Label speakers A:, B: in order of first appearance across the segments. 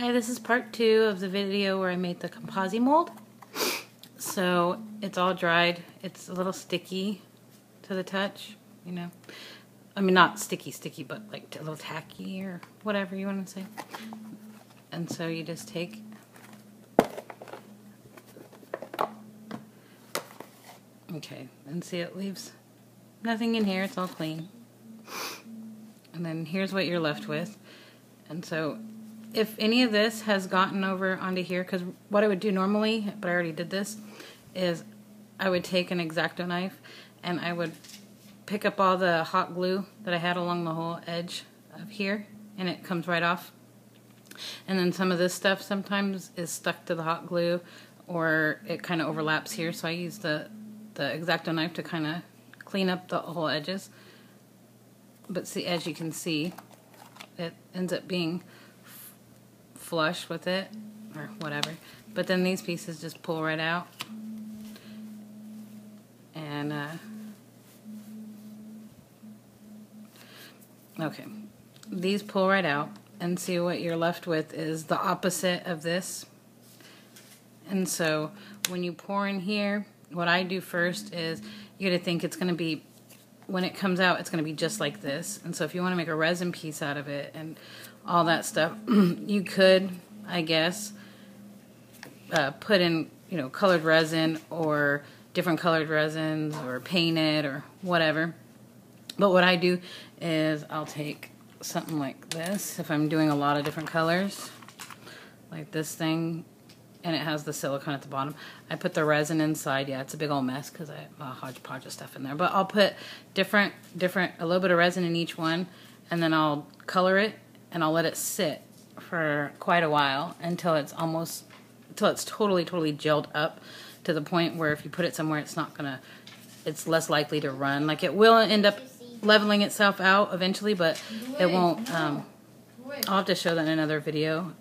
A: Hi, this is part 2 of the video where I made the composite mold. So it's all dried. It's a little sticky to the touch, you know. I mean, not sticky, but like a little tacky or whatever you want to say. And so you just take and see it leaves nothing in here. It's all clean. And then here's what you're left with. And so if any of this has gotten over onto here, because what I would do normally, but I already did this, is I would take an X-Acto knife and I would pick up all the hot glue that I had along the whole edge of here, and it comes right off. And then some of this stuff sometimes is stuck to the hot glue, or it kind of overlaps here, so I use the X-Acto knife to kind of clean up the whole edges. But see, as you can see, it ends up being flush with it, or whatever. But then these pieces just pull right out. And, okay. These pull right out, and see what you're left with is the opposite of this. And so, when you pour in here, what I do first is, you gotta think it's gonna be, when it comes out, it's going to be just like this. And so if you want to make a resin piece out of it and all that stuff, you could, I guess, put in, you know, colored resin or different colored resins or paint it or whatever. But what I do is I'll take something like this, if I'm doing a lot of different colors, like this thing, and it has the silicone at the bottom. I put the resin inside. Yeah, it's a big old mess because I have a hodgepodge of stuff in there. But I'll put a little bit of resin in each one, and then I'll color it, and I'll let it sit for quite a while until it's totally gelled up to the point where if you put it somewhere, it's less likely to run. Like, it will end up leveling itself out eventually, but it won't. I'll have to show that in another video.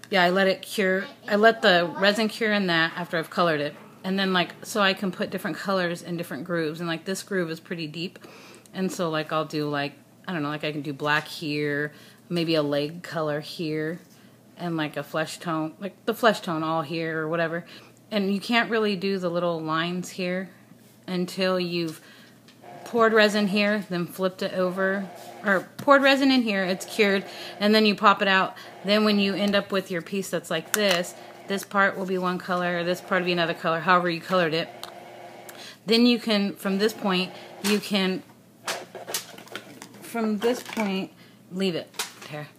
A: Yeah, I let it cure. I let the resin cure in that after I've colored it. And then, like, so I can put different colors in different grooves. And, like, this groove is pretty deep. And so, like, I'll do, like, I don't know, like I can do black here, maybe a leg color here, and, like, a flesh tone, like the flesh tone all here or whatever. And you can't really do the little lines here until you've poured resin here, then flipped it over, or poured resin in here, it's cured, and then you pop it out. Then when you end up with your piece that's like this part will be one color, this part will be another color, however you colored it. Then you can, from this point, leave it there.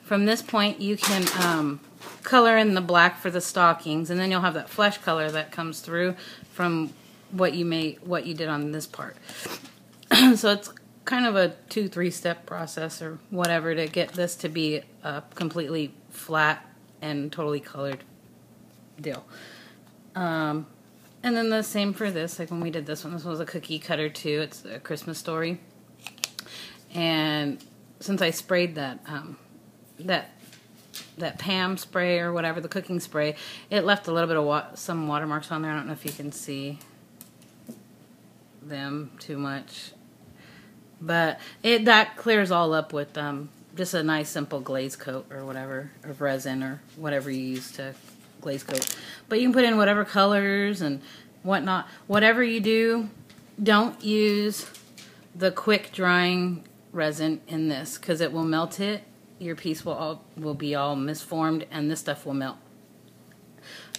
A: From this point, you can color in the black for the stockings, and then you'll have that flesh color that comes through from what you did on this part. So it's kind of a 2-3 step process or whatever to get this to be a completely flat and totally colored deal. And then the same for this. Like when we did this one, this was a cookie cutter too. It's A Christmas Story. And since I sprayed that Pam spray or whatever, the cooking spray, it left a little bit of some watermarks on there. I don't know if you can see them too much. But that clears all up with just a nice simple glaze coat or whatever, of resin or whatever you use to glaze coat. But you can put in whatever colors and whatnot. Whatever you do, don't use the quick drying resin in this because it will melt it. Your piece will be all misformed, and this stuff will melt.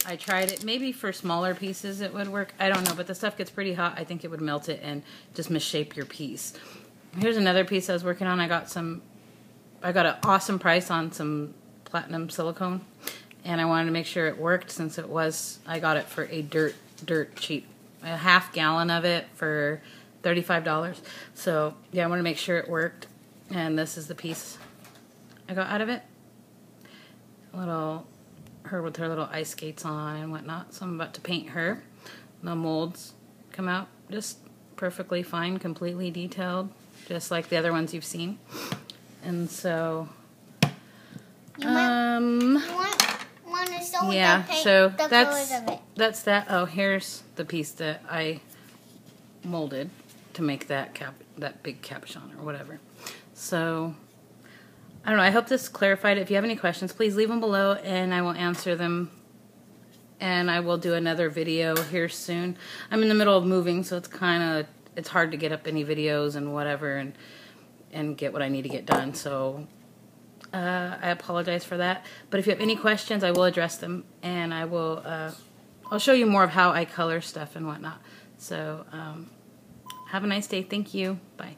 A: I tried it. Maybe for smaller pieces it would work. I don't know, but the stuff gets pretty hot. I think it would melt it and just misshape your piece. Here's another piece I was working on. I got an awesome price on some platinum silicone, and I wanted to make sure it worked since I got it for a dirt cheap, a half gallon of it for $35. So yeah, I wanted to make sure it worked, and this is the piece I got out of it. Her with her little ice skates on and whatnot. So I'm about to paint her. The molds come out just perfectly fine, completely detailed, just like the other ones you've seen. And so,
B: want to show
A: yeah,
B: the colors of it.
A: That's that. Oh, here's the piece that I molded to make that big capuchon or whatever. So I don't know. I hope this clarified it. If you have any questions, please leave them below and I will answer them. And I will do another video here soon. I'm in the middle of moving, so it's hard to get up any videos and whatever and get what I need to get done. So I apologize for that. But if you have any questions, I will address them, and I'll show you more of how I color stuff and whatnot. So have a nice day. Thank you. Bye.